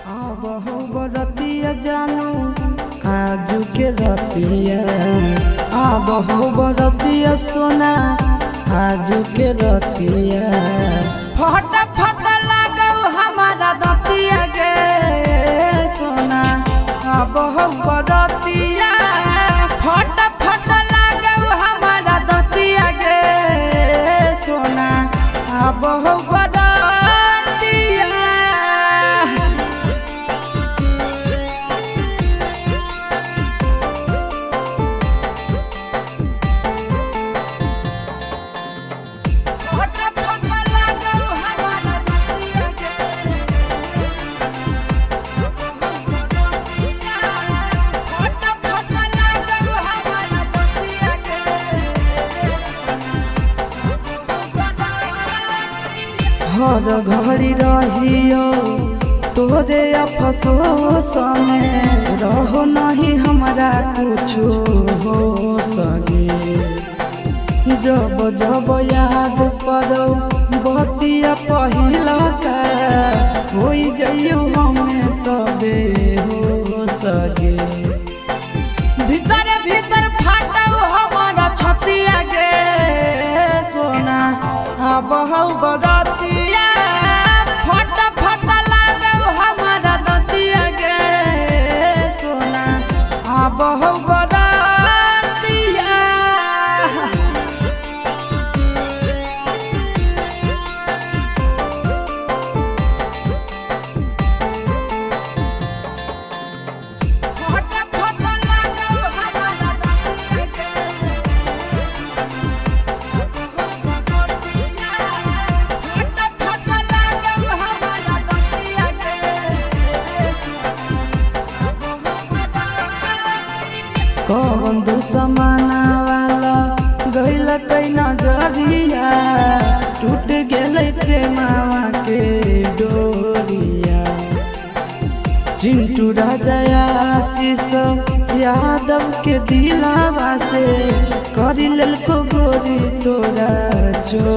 बहु बरतिया जानू आजू के रतिया बहु बरतिया सोना आजू के रतिया फट फट लागौ हमारा दतिया गे सोना बहु बरतिया फट फट लागौ हमारा दतिया गे सोना बहु बरतिया हर घड़ी रहियो तोरे अफसोस में रहो नहीं हमारा कुछ हो सके जब जब याद पड़ो बतिया पहिला का हो जाइयो हमें तबे हो सके भीतर भीतर फाटो हमारा छतिया गे सोना बहु बरतिया फट फट लागौ हमारा दतिया गे सोना बहु बरतिया कौन दुश्मना वाला गइल कई नजरिया टूट गेलै प्रेमावा के डोरिया चिंटू राजा आशीष यादव के दिलावा से करी लेलको गोरी तोरा चो